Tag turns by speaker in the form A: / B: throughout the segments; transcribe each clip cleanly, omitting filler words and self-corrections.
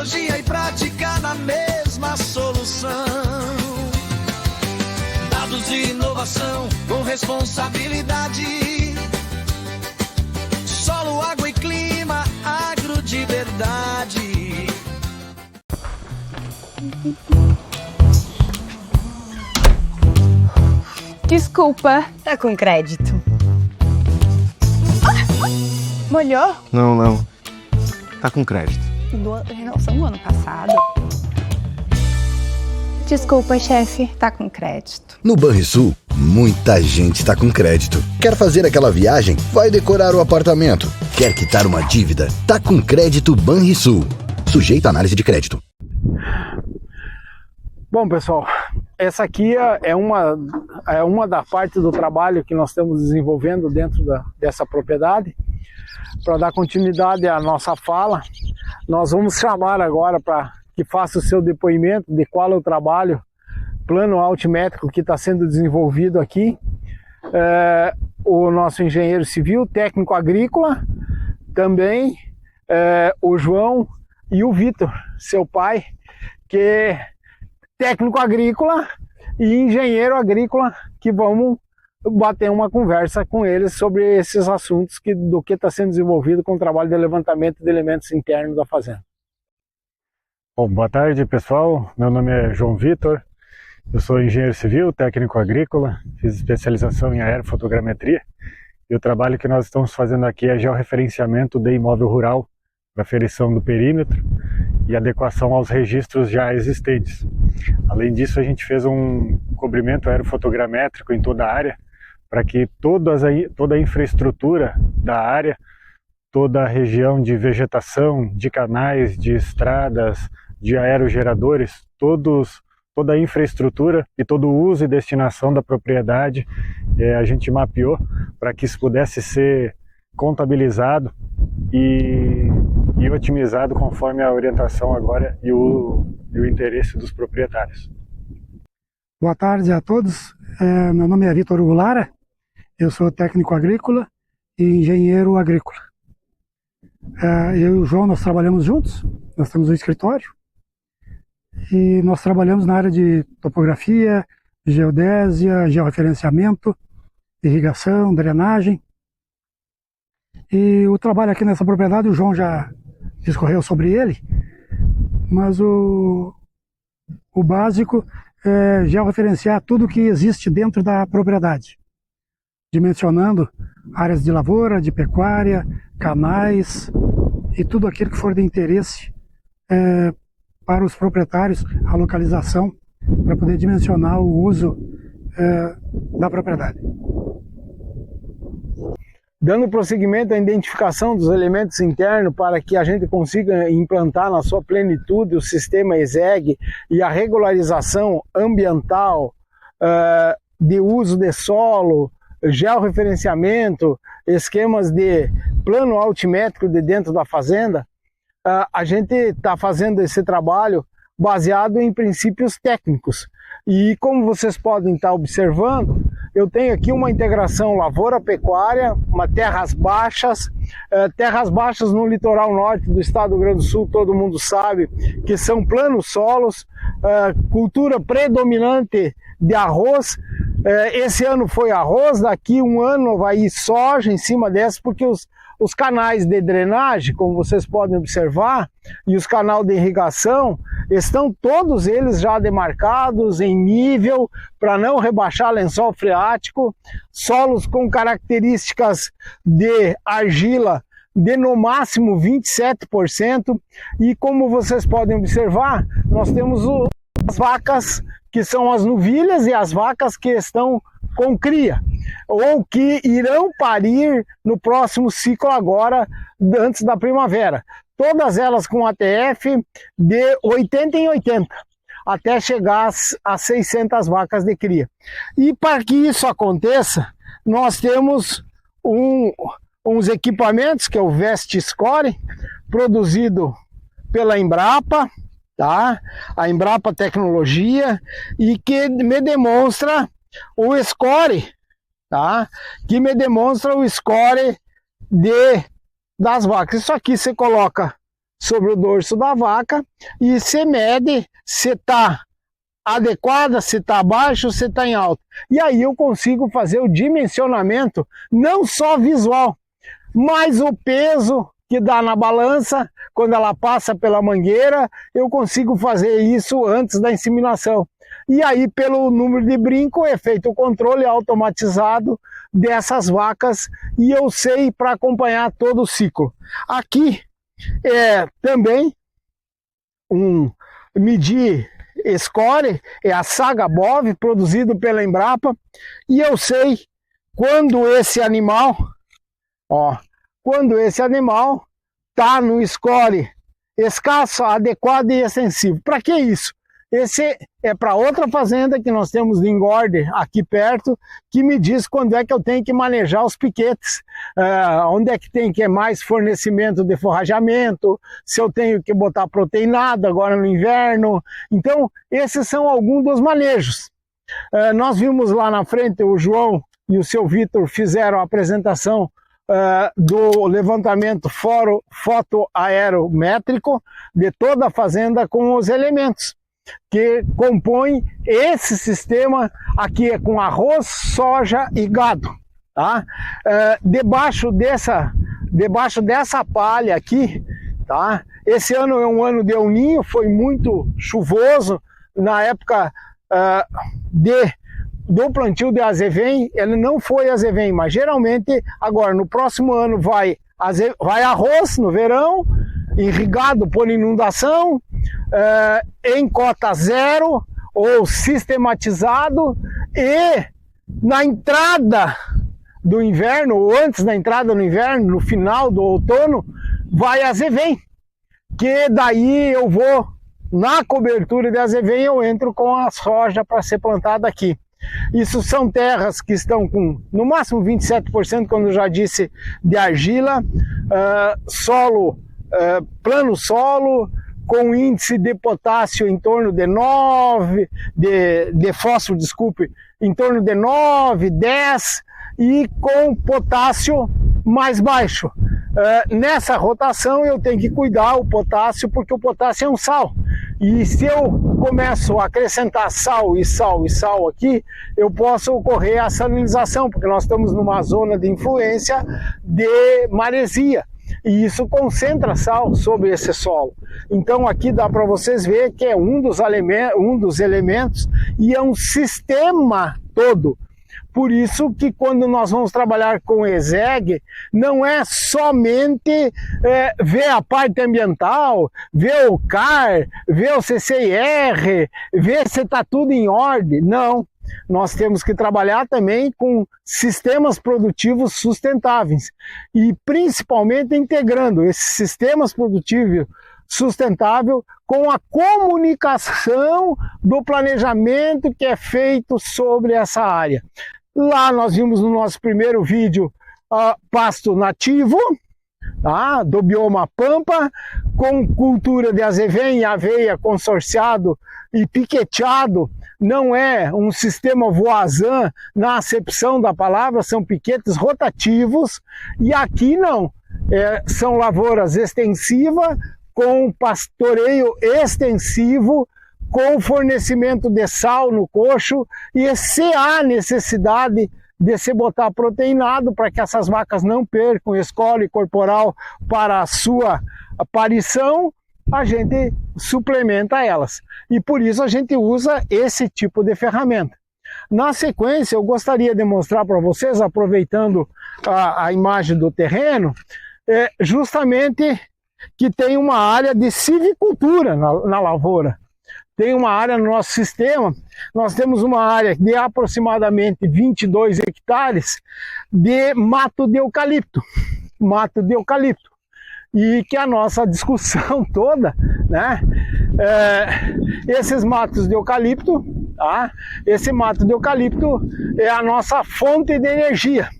A: tecnologia e prática na mesma solução. Dados e inovação com responsabilidade. Solo, água e clima, agro de verdade.
B: Desculpa.
C: Tá com crédito.
B: Molhou?
D: Não. Tá com crédito.
B: Renovação do ano passado. Desculpa, chefe. Tá com crédito.
E: No Banrisul, muita gente tá com crédito. Quer fazer aquela viagem? Vai decorar o apartamento. Quer quitar uma dívida? Tá com crédito Banrisul. Sujeito à análise de crédito.
F: Bom, pessoal, essa aqui é uma da parte do trabalho que nós estamos desenvolvendo dentro dessa propriedade. Para dar continuidade à nossa fala, nós vamos chamar agora para que faça o seu depoimento de qual é o trabalho, plano altimétrico que está sendo desenvolvido aqui. O nosso engenheiro civil, técnico agrícola, também o João e o Vitor, seu pai, que é técnico agrícola e engenheiro agrícola, que vamos bater uma conversa com eles sobre esses assuntos do que está sendo desenvolvido com o trabalho de levantamento de elementos internos da fazenda.
G: Bom, boa tarde, pessoal. Meu nome é João Vitor, eu sou engenheiro civil, técnico agrícola, fiz especialização em aerofotogrametria e o trabalho que nós estamos fazendo aqui é georreferenciamento de imóvel rural para aferição do perímetro e adequação aos registros já existentes. Além disso, a gente fez um cobrimento aerofotogramétrico em toda a área para que toda a infraestrutura da área, toda a região de vegetação, de canais, de estradas, de aerogeradores, toda a infraestrutura e todo o uso e destinação da propriedade, a gente mapeou para que isso pudesse ser contabilizado e otimizado conforme a orientação agora e o interesse dos proprietários.
H: Boa tarde a todos, meu nome é Vitor Hugo Lara, eu sou técnico agrícola e engenheiro agrícola. Eu e o João, nós trabalhamos juntos, nós temos um escritório e nós trabalhamos na área de topografia, geodésia, georreferenciamento, irrigação, drenagem. E o trabalho aqui nessa propriedade, o João já discorreu sobre ele, mas o básico é georreferenciar tudo que existe dentro da propriedade, dimensionando áreas de lavoura, de pecuária, canais e tudo aquilo que for de interesse para os proprietários, a localização, para poder dimensionar o uso da propriedade.
F: Dando prosseguimento à identificação dos elementos internos para que a gente consiga implantar na sua plenitude o sistema ESEG e a regularização ambiental de uso de solo, georreferenciamento, esquemas de plano altimétrico de dentro da fazenda, a gente está fazendo esse trabalho baseado em princípios técnicos. E como vocês podem estar observando, eu tenho aqui uma integração lavoura-pecuária, terras baixas no litoral norte do estado do Rio Grande do Sul, todo mundo sabe que são planos solos, cultura predominante de arroz. Esse ano foi arroz, daqui um ano vai ir soja em cima dessa, porque os canais de drenagem, como vocês podem observar, e os canais de irrigação, estão todos eles já demarcados em nível para não rebaixar lençol freático, solos com características de argila de no máximo 27%, e como vocês podem observar, nós temos as vacas que são as novilhas e as vacas que estão com cria, ou que irão parir no próximo ciclo agora, antes da primavera. Todas elas com ATF de 80 em 80, até chegar a 600 vacas de cria. E para que isso aconteça, nós temos uns equipamentos, que é o Vest Score, produzido pela Embrapa, tá? A Embrapa Tecnologia, e que me demonstra o score, tá? Que me demonstra o score das vacas. Isso aqui você coloca sobre o dorso da vaca e você mede se está adequada, se está baixo, se está em alto. E aí eu consigo fazer o dimensionamento, não só visual, mas o peso que dá na balança, quando ela passa pela mangueira, eu consigo fazer isso antes da inseminação. E aí, pelo número de brinco, é feito o controle automatizado dessas vacas e eu sei para acompanhar todo o ciclo. Aqui é também medir score, é a Saga Bov, produzido pela Embrapa, e eu sei quando esse animal, está no score escasso, adequado e extensivo. Para que isso? Esse é para outra fazenda que nós temos de engorde aqui perto, que me diz quando é que eu tenho que manejar os piquetes, onde é que tem que mais fornecimento de forrajamento, se eu tenho que botar proteinado agora no inverno. Então, esses são alguns dos manejos. Nós vimos lá na frente, o João e o seu Vitor fizeram a apresentação do levantamento fotoaerométrico de toda a fazenda com os elementos que compõem esse sistema aqui, com arroz, soja e gado, tá? Debaixo dessa palha aqui, tá? Esse ano é um ano de El Niño, foi muito chuvoso na época do plantio de azevém. Ele não foi azevém, mas geralmente agora no próximo ano vai arroz no verão, irrigado por inundação, em cota zero ou sistematizado, e na entrada do inverno, ou antes da entrada no inverno, no final do outono, vai azevém, que daí eu vou, na cobertura de azevém, eu entro com a soja para ser plantada aqui. Isso são terras que estão com, no máximo, 27%, como eu já disse, de argila, solo, plano solo, com índice de potássio em torno de 9, de fósforo, desculpe, em torno de 9, 10, e com potássio mais baixo. Nessa rotação eu tenho que cuidar o potássio, porque o potássio é um sal. E se eu começo a acrescentar sal e sal e sal aqui, eu posso ocorrer a salinização, porque nós estamos numa zona de influência de maresia. E isso concentra sal sobre esse solo. Então aqui dá para vocês ver que é um dos elementos e é um sistema todo. Por isso que quando nós vamos trabalhar com ESEG, não é somente ver a parte ambiental, ver o CAR, ver o CCIR, ver se está tudo em ordem. Não, nós temos que trabalhar também com sistemas produtivos sustentáveis e principalmente integrando esses sistemas produtivos sustentáveis com a comunicação do planejamento que é feito sobre essa área. Lá nós vimos no nosso primeiro vídeo pasto nativo, tá? Do bioma pampa, com cultura de azevém e aveia consorciado e piqueteado. Não é um sistema voisin na acepção da palavra, são piquetes rotativos. E aqui não, são lavouras extensivas, com pastoreio extensivo, com fornecimento de sal no coxo, e se há necessidade de se botar proteinado para que essas vacas não percam score corporal para a sua aparição, a gente suplementa elas. E por isso a gente usa esse tipo de ferramenta. Na sequência, eu gostaria de mostrar para vocês, aproveitando a imagem do terreno, justamente que tem uma área de silvicultura na lavoura. Tem uma área no nosso sistema, nós temos uma área de aproximadamente 22 hectares de mato de eucalipto. E que a nossa discussão toda, né? Esses matos de eucalipto, tá? Esse mato de eucalipto é a nossa fonte de energia.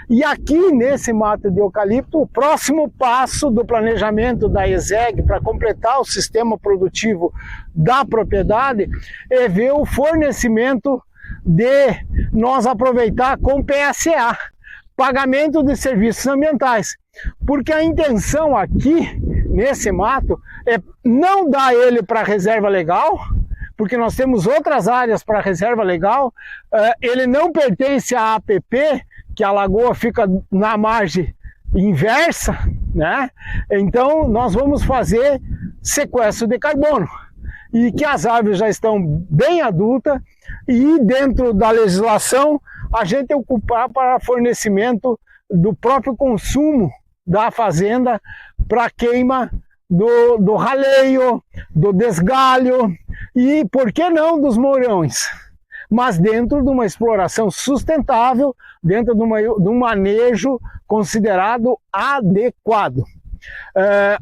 F: E aqui nesse mato de eucalipto, o próximo passo do planejamento da ESEG para completar o sistema produtivo da propriedade é ver o fornecimento de nós aproveitar com PSA, pagamento de serviços ambientais. Porque a intenção aqui, nesse mato é não dar ele para reserva legal, porque nós temos outras áreas para reserva legal. Ele não pertence à APP, que a lagoa fica na margem inversa, né? Então nós vamos fazer sequestro de carbono, e que as árvores já estão bem adultas, e dentro da legislação a gente ocupar para fornecimento do próprio consumo da fazenda para queima do raleio, do desgalho e, por que não, dos mourões, mas dentro de uma exploração sustentável, dentro de um manejo considerado adequado.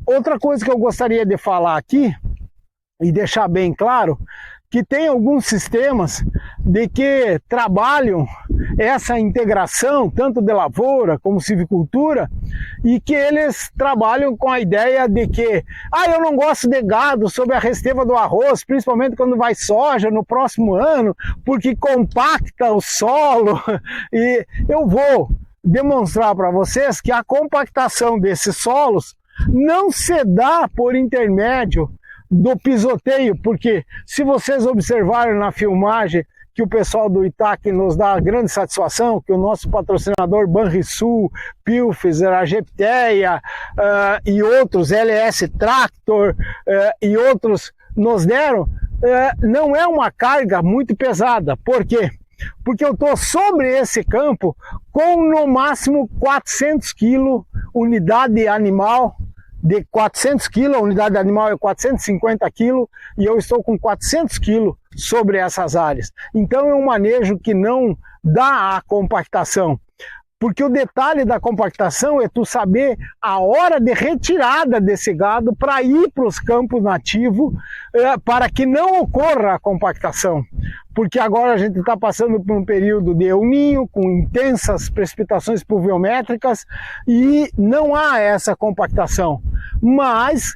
F: Outra coisa que eu gostaria de falar aqui e deixar bem claro, que tem alguns sistemas de que trabalham essa integração, tanto de lavoura como silvicultura, e que eles trabalham com a ideia de que eu não gosto de gado sobre a resteva do arroz, principalmente quando vai soja no próximo ano, porque compacta o solo. E eu vou demonstrar para vocês que a compactação desses solos não se dá por intermédio do pisoteio, porque se vocês observarem na filmagem que o pessoal do Itac nos dá grande satisfação, que o nosso patrocinador Banrisul, Pilfizer, Agepteia e outros, LS Tractor e outros nos deram, não é uma carga muito pesada. Por quê? Porque eu estou sobre esse campo com no máximo 400 kg unidade animal, de 400 kg, a unidade animal é 450 kg, e eu estou com 400 kg sobre essas áreas. Então é um manejo que não dá a compactação, porque o detalhe da compactação é tu saber a hora de retirada desse gado para ir para os campos nativos, para que não ocorra a compactação. Porque agora a gente está passando por um período de El Niño, com intensas precipitações pluviométricas, e não há essa compactação. Mas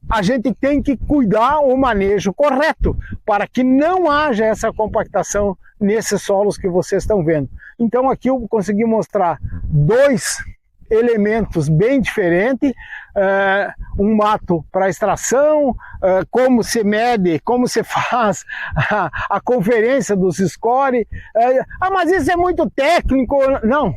F: a gente tem que cuidar o manejo correto, para que não haja essa compactação nesses solos que vocês estão vendo. Então aqui eu consegui mostrar dois elementos bem diferentes, um mato para extração, como se mede, como se faz a conferência dos score. Mas isso é muito técnico. Não,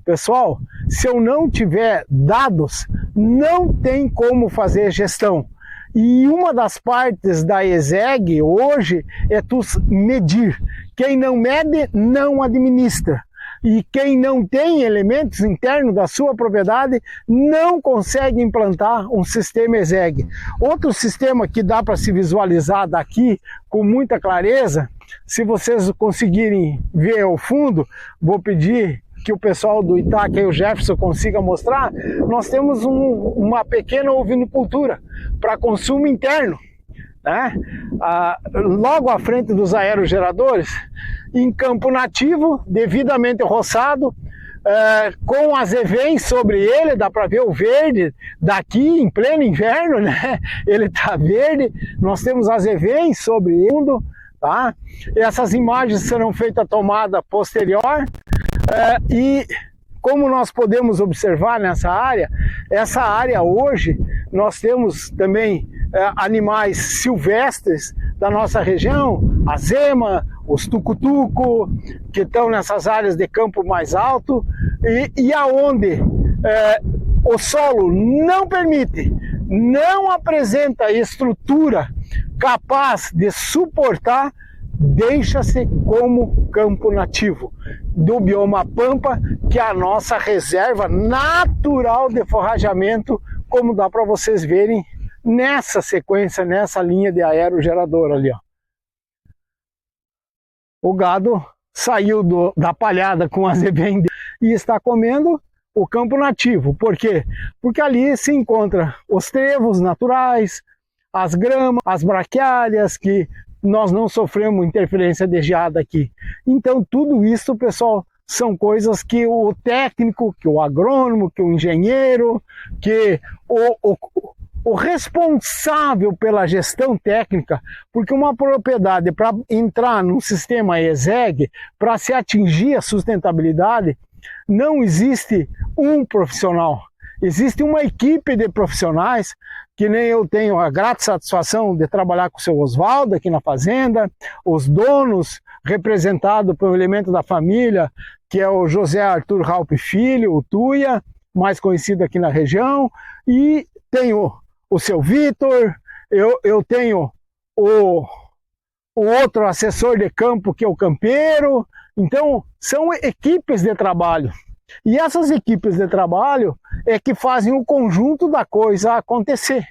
F: pessoal, se eu não tiver dados, não tem como fazer gestão. E uma das partes da ESEG hoje é tu medir. Quem não mede, não administra. E quem não tem elementos internos da sua propriedade não consegue implantar um sistema ESEG. Outro sistema que dá para se visualizar daqui com muita clareza, se vocês conseguirem ver ao fundo, vou pedir que o pessoal do Itac e o Jefferson consiga mostrar. Nós temos uma pequena ovinocultura para consumo interno, né? Logo à frente dos aerogeradores, em campo nativo, devidamente roçado, com azevém sobre ele, dá para ver o verde daqui em pleno inverno, né? Ele está verde, nós temos azevém sobre ele, tá? Essas imagens serão feitas a tomada posterior, e como nós podemos observar nessa área, essa área hoje, nós temos também animais silvestres da nossa região, a zema, os tucutuco, que estão nessas áreas de campo mais alto, e aonde o solo não permite, não apresenta estrutura capaz de suportar, deixa-se como campo nativo do bioma pampa, que é a nossa reserva natural de forrageamento, como dá para vocês verem nessa sequência, nessa linha de aerogerador ali, ó. O gado saiu da palhada com azevém e está comendo o campo nativo. Por quê? Porque ali se encontra os trevos naturais, as gramas, as braquiárias, que nós não sofremos interferência de geada aqui. Então tudo isso, pessoal, são coisas que o técnico, que o agrônomo, que o engenheiro, que o responsável pela gestão técnica, porque uma propriedade, para entrar num sistema ESEG, para se atingir a sustentabilidade, não existe um profissional, existe uma equipe de profissionais, que nem eu tenho a grata satisfação de trabalhar com o seu Oswaldo aqui na fazenda, os donos representados pelo elemento da família, que é o José Arthur Raup Filho, o Tuia, mais conhecido aqui na região, e tenho o seu Vitor, eu tenho o outro assessor de campo, que é o Campeiro. Então, são equipes de trabalho. E essas equipes de trabalho é que fazem o conjunto da coisa acontecer,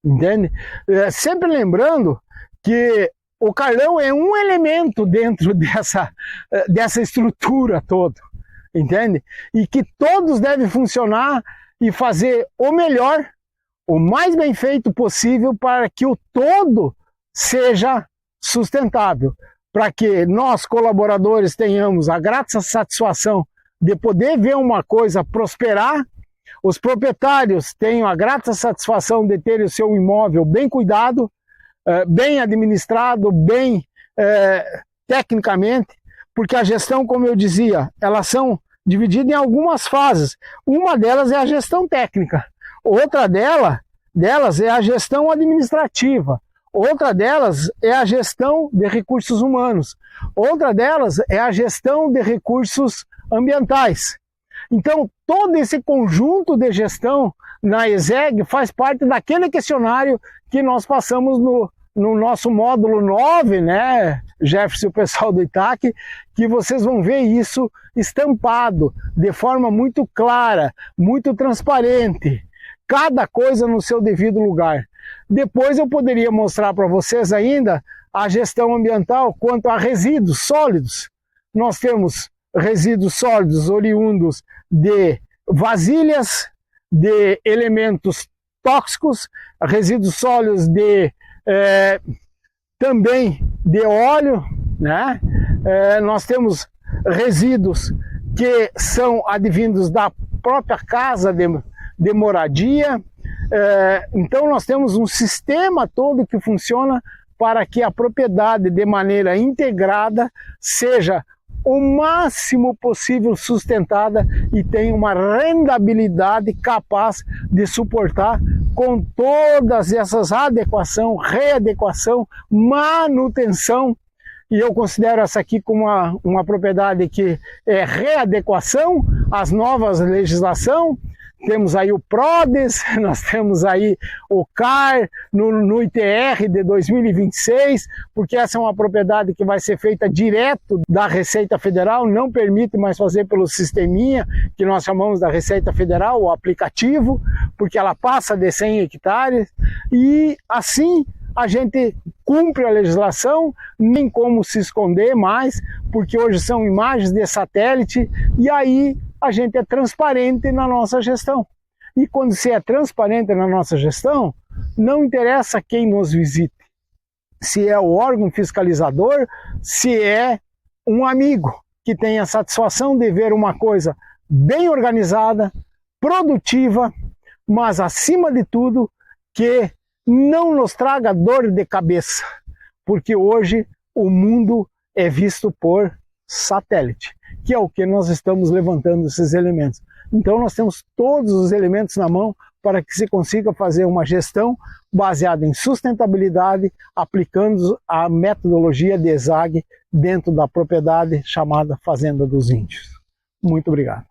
F: entende? Sempre lembrando que o Carlão é um elemento dentro dessa estrutura toda, entende? E que todos devem funcionar e fazer o melhor, o mais bem feito possível, para que o todo seja sustentável, para que nós, colaboradores, tenhamos a grata satisfação de poder ver uma coisa prosperar, os proprietários tenham a grata satisfação de ter o seu imóvel bem cuidado, bem administrado, bem tecnicamente, porque a gestão, como eu dizia, elas são divididas em algumas fases. Uma delas é a gestão técnica, outra delas é a gestão administrativa, outra delas é a gestão de recursos humanos, outra delas é a gestão de recursos ambientais. Então, todo esse conjunto de gestão na ESEG faz parte daquele questionário que nós passamos no nosso módulo 9, né, Jefferson e o pessoal do ITAC, que vocês vão ver isso estampado de forma muito clara, muito transparente, cada coisa no seu devido lugar. Depois eu poderia mostrar para vocês ainda a gestão ambiental quanto a resíduos sólidos. Nós temos resíduos sólidos oriundos de vasilhas, de elementos tóxicos, resíduos sólidos também de óleo, né? Nós temos resíduos que são advindos da própria casa de moradia. Então nós temos um sistema todo que funciona para que a propriedade, de maneira integrada, seja o máximo possível sustentada e tenha uma rendabilidade capaz de suportar com todas essas adequação, readequação, manutenção. E eu considero essa aqui como uma propriedade que é readequação às novas legislações. Temos aí o PRODES, nós temos aí o CAR no ITR de 2026, porque essa é uma propriedade que vai ser feita direto da Receita Federal, não permite mais fazer pelo sisteminha, que nós chamamos da Receita Federal, o aplicativo, porque ela passa de 100 hectares, e assim a gente cumpre a legislação, nem como se esconder mais, porque hoje são imagens de satélite, e aí a gente é transparente na nossa gestão. E quando se é transparente na nossa gestão, não interessa quem nos visite. Se é o órgão fiscalizador, se é um amigo que tem a satisfação de ver uma coisa bem organizada, produtiva, mas acima de tudo, que não nos traga dor de cabeça, porque hoje o mundo é visto por satélite, que é o que nós estamos levantando esses elementos. Então nós temos todos os elementos na mão para que se consiga fazer uma gestão baseada em sustentabilidade, aplicando a metodologia de ESAG dentro da propriedade chamada Fazenda dos Índios. Muito obrigado.